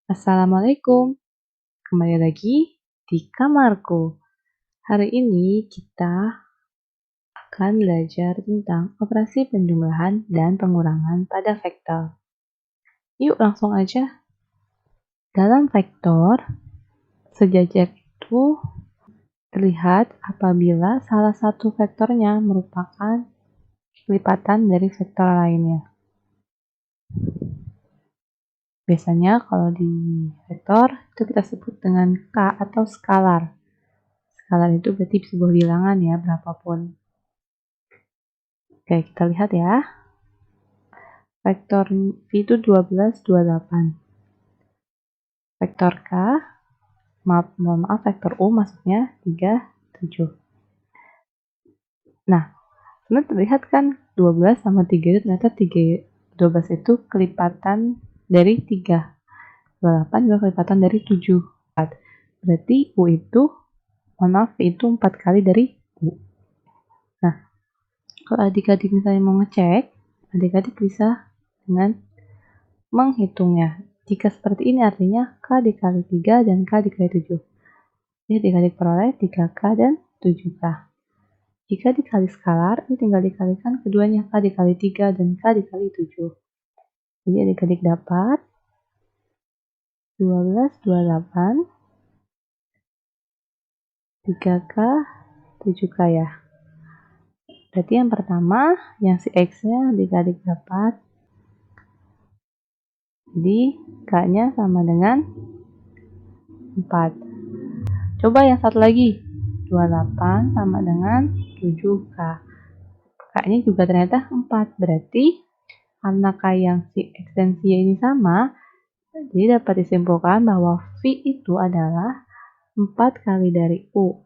Assalamualaikum, kembali lagi di kamarku. Hari ini kita akan belajar tentang operasi penjumlahan dan pengurangan pada vektor. Yuk langsung aja. Dalam vektor, sejajar itu terlihat apabila salah satu vektornya merupakan lipatan dari vektor lainnya. Biasanya kalau di vektor itu kita sebut dengan K atau skalar. Skalar itu berarti sebuah bilangan ya, berapapun. Oke, kita lihat ya. Vektor V itu 12, 28. Vektor K, mohon maaf, vektor U maksudnya 3, 7. Nah, sebenarnya terlihat kan 12 sama 3 itu ternyata 12 itu kelipatan dari 3. 28 juga kelipatan dari 7. Berarti U itu, mohon maaf, itu 4 kali dari U. Nah, kalau adik-adik misalnya mau ngecek, adik-adik bisa dengan menghitungnya. Jika seperti ini artinya K dikali 3 dan K dikali 7. Jadi adik-adik peroleh 3K dan 7K. Jika dikali skalar, ini tinggal dikalikan keduanya, K dikali 3 dan K dikali 7. Jadi adik-adik dapat 1228, 3K, 7K ya. Berarti yang pertama, yang si X-nya adik-adik dapat. Jadi K-nya sama dengan 4. Coba yang satu lagi, 28 sama dengan 7K. K-nya juga ternyata 4. Berarti karena K yang si X dan si Y ini sama, jadi dapat disimpulkan bahwa V itu adalah 4 kali dari U.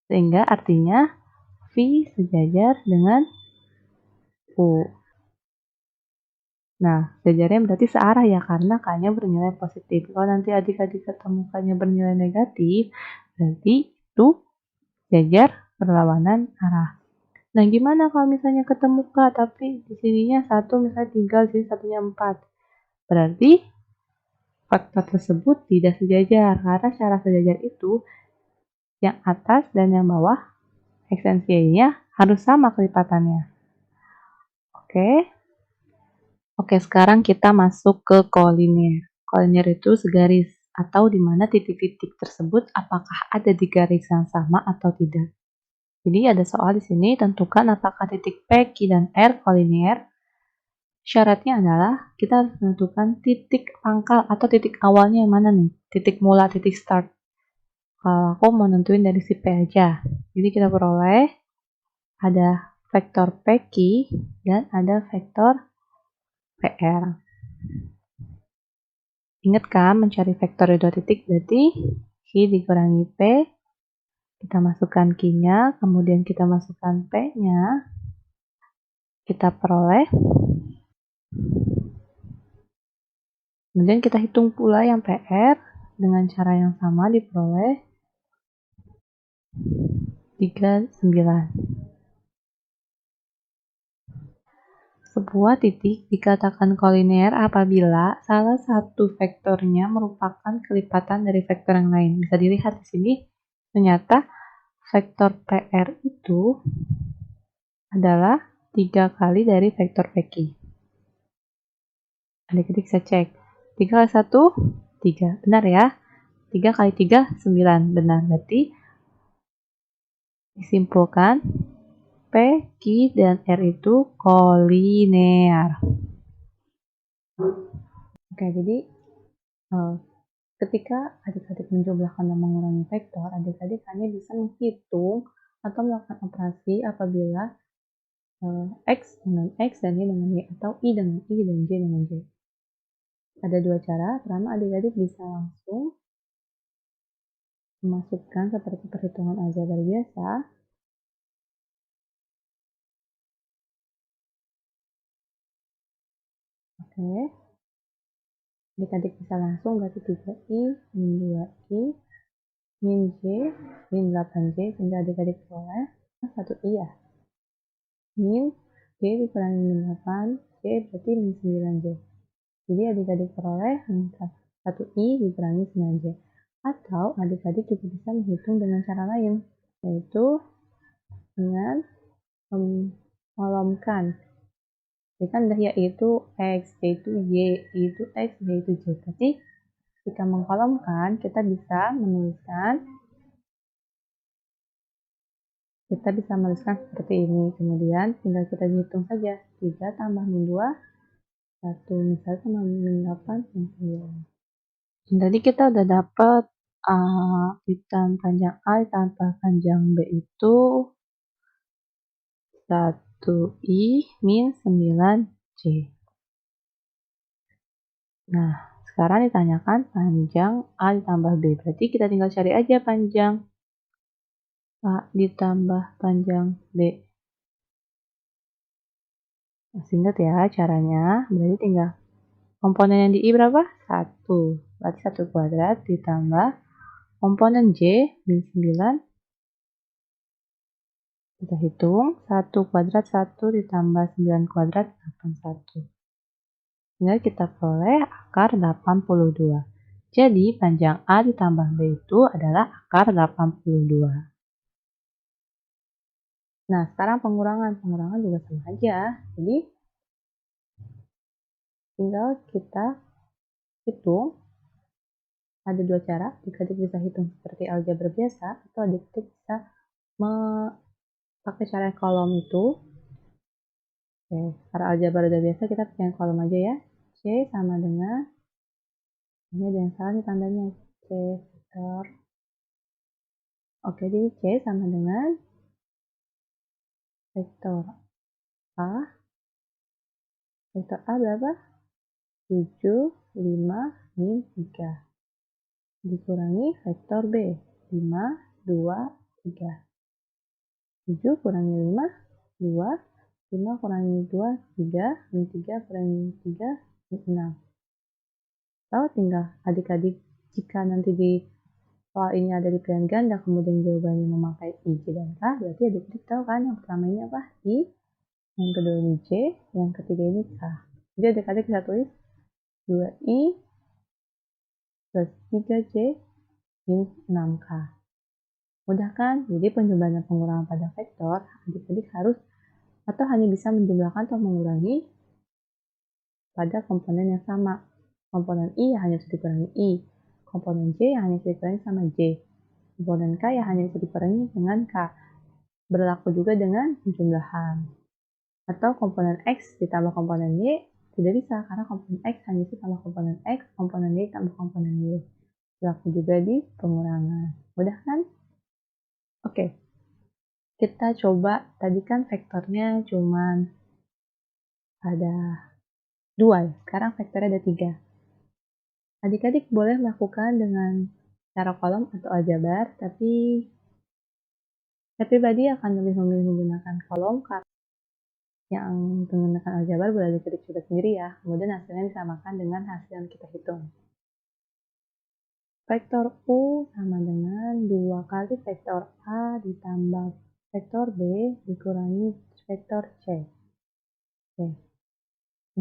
Sehingga artinya V sejajar dengan U. Nah, sejajarnya berarti searah ya, karena K-nya bernilai positif. Kalau nanti adik-adik ketemu K-nya bernilai negatif, berarti itu sejajar berlawanan arah. Nah, gimana kalau misalnya ketemu K, tapi di sininya 1, misalnya 3, di sini satunya 4. Berarti faktor tersebut tidak sejajar, karena secara sejajar itu yang atas dan yang bawah X dan Y-nya harus sama kelipatannya. Oke, sekarang kita masuk ke koliner. Koliner itu segaris atau di mana titik-titik tersebut apakah ada di garis yang sama atau tidak. Jadi ada soal di sini, tentukan apakah titik P, Q, dan R koliner. Syaratnya adalah kita harus menentukan titik pangkal atau titik awalnya yang mana nih, titik mula, titik start. Kalau aku mau nentuin dari si P aja. Jadi kita peroleh ada vektor PQ dan ada vektor PR. Ingat kan mencari vektor di 2 titik berarti Q dikurangi P. Kita masukkan Q-nya, kemudian kita masukkan P-nya. Kita peroleh. Kemudian kita hitung pula yang PR dengan cara yang sama diperoleh 39. Sebuah titik dikatakan koliner apabila salah satu vektornya merupakan kelipatan dari vektor yang lain. Bisa dilihat di sini, ternyata vektor PR itu adalah 3 kali dari vektor PQ. Adik-adik bisa cek. 3 kali 1, 3. Benar ya? 3 kali 3, 9. Benar. Berarti disimpulkan P, Q, dan R itu koliner. Oke, jadi ketika adik-adik menjumlahkan dan mengurangi vektor, adik-adik hanya bisa menghitung atau melakukan operasi apabila X dengan X dan Y dengan Y, atau I dengan I dan J dengan J. Ada 2 cara. Pertama, adik-adik bisa langsung memasukkan seperti perhitungan aljabar biasa. Oke. Adik-adik bisa langsung berarti 3I min 2I min J min 8J, sehingga adik-adik peroleh 1I ya. Min J dikurangi min 8J berarti min 9J. Jadi adik-adik peroleh 1i dikurangi 9j. Atau adik-adik juga bisa menghitung dengan cara lain, yaitu dengan mengkolomkan. Jadi kan udah yaitu X, yaitu Y, yaitu X, yaitu Y. Berarti jika mengkolomkan, kita bisa menuliskan seperti ini. Kemudian tinggal kita hitung saja. 3 tambah min 2, 1. Misalnya sama min 8, min 9. Tadi kita udah dapat panjang A ditambah panjang B itu 1i min 9j. Nah, sekarang ditanyakan panjang A ditambah B. Berarti kita tinggal cari aja panjang A ditambah panjang B. Masih ingat ya caranya? Berarti tinggal komponen yang di I berapa? 1. Berarti 1 kuadrat ditambah komponen J min 9. Kita hitung 1 kuadrat 1 ditambah 9 kuadrat 81. Sehingga kita peroleh akar 82. Jadi panjang A ditambah B itu adalah akar 82. Nah, sekarang pengurangan. Pengurangan juga sama aja. Jadi tinggal kita hitung. Ada dua cara. Adik-adik bisa hitung seperti aljabar biasa atau adik-adik bisa pakai cara kolom itu. Oke, cara aljabar udah biasa, kita pakai kolom aja ya. C sama dengan, ini ada yang salah nih tandanya, C vektor. Oke, jadi C sama dengan vektor A. Vektor A berapa? 7, 5, min 3. Dikurangi vektor B. 5, 2, 3. 7 kurangi 5, 2. 5 kurangi 2, 3. Min 3 kurangi 3, min 6. Atau tinggal adik-adik jika nanti di soal ini ada di pilihan ganda, kemudian jawabannya memakai I, J, dan K, berarti adik-adik tahu kan yang pertama ini apa? I, yang kedua ini J, yang ketiga ini K. Jadi adik-adik bisa tulis 2I plus 3J min 6K. Mudah kan? Jadi penjumlahan dan pengurangan pada vektor, adik-adik harus atau hanya bisa menjumlahkan atau mengurangi pada komponen yang sama. Komponen I yang hanya bisa dikurangi I, komponen J yang hanya bisa dikurangi sama J, komponen K yang hanya bisa dikurangi dengan K. Berlaku juga dengan penjumlahan. Atau komponen X ditambah komponen Y tidak bisa, karena komponen X hanya bisa tambah komponen X, komponen Y tambah komponen Y. Berlaku juga di pengurangan. Mudah kan? Oke. Kita coba, tadi kan vektornya cuman ada 2 ya. Sekarang vektornya ada 3. Adik-adik boleh melakukan dengan cara kolom atau aljabar, tapi saya pribadi akan lebih memilih menggunakan kolom karena yang menggunakan aljabar boleh adik-adik coba sendiri ya. Kemudian hasilnya disamakan dengan hasil yang kita hitung. Vektor U sama dengan 2 kali vektor A ditambah vektor B dikurangi vektor C. Oke.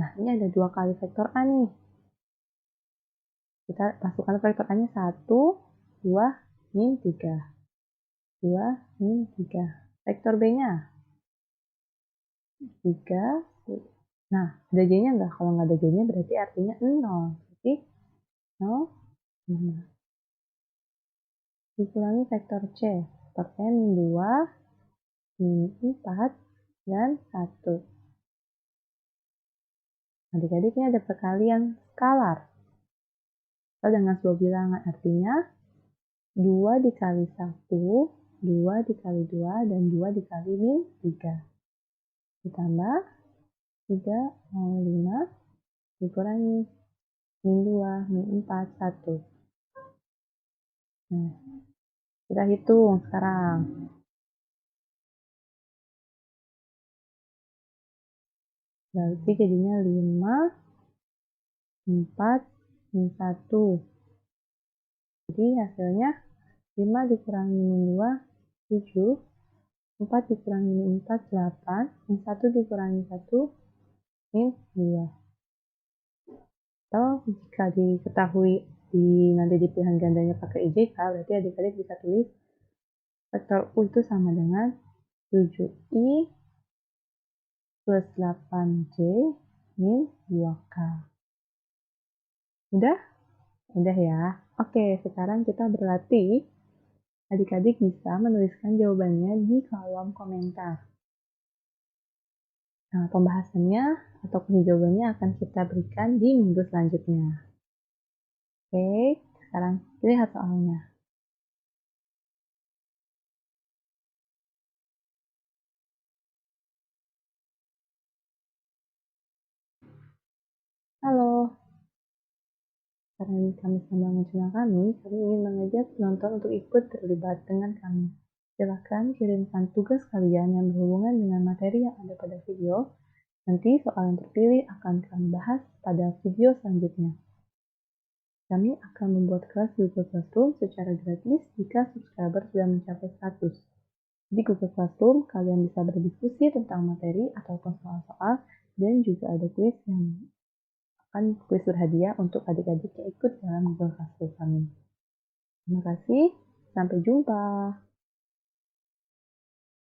Nah, ini ada 2 kali vektor A nih. Kita masukkan vektor A-nya 1, 2, min 3. 2, min 3. Vektor B-nya 3. Nah, ada J-nya nggak? Kalau nggak ada J-nya berarti artinya 0. Berarti 0, 5. Dikurangi vektor C. Vektor C min 2, min 4, dan 1. Adik-adik ini ada perkalian skalar. Atau dengan sebuah bilangan, artinya 2 dikali 1, 2 dikali 2, dan 2 dikali min 3. Ditambah 3, 5, dikurangi min 2, min 4, 1. Nah, kita hitung sekarang. Berarti jadinya 5, 4, min 1. Jadi hasilnya 5 dikurangi min 2, 7. 4 dikurangi min 4, 8. Min 1 dikurangi 1, min 2. Atau jika diketahui nanti di pilihan gandanya pakai IJK, berarti adik-adik bisa tulis vektor U itu sama dengan 7I plus 8J min 2K. Udah? Udah ya. Oke, sekarang kita berlatih. Adik-adik bisa menuliskan jawabannya di kolom komentar. Nah, pembahasannya atau jawabannya akan kita berikan di minggu selanjutnya. Oke, sekarang lihat soalnya. Halo, karena kami sambungan channel kami ingin mengajak penonton untuk ikut terlibat dengan kami. Silakan kirimkan tugas kalian yang berhubungan dengan materi yang ada pada video. Nanti soal yang terpilih akan kami bahas pada video selanjutnya. Kami akan membuat kelas di Google Classroom secara gratis jika subscriber sudah mencapai 100. Di Google Classroom, kalian bisa berdiskusi tentang materi ataupun soal-soal, dan juga ada kuis yang akan kuis berhadiah untuk adik-adik yang ikut dalam Google Classroom kami. Terima kasih, sampai jumpa.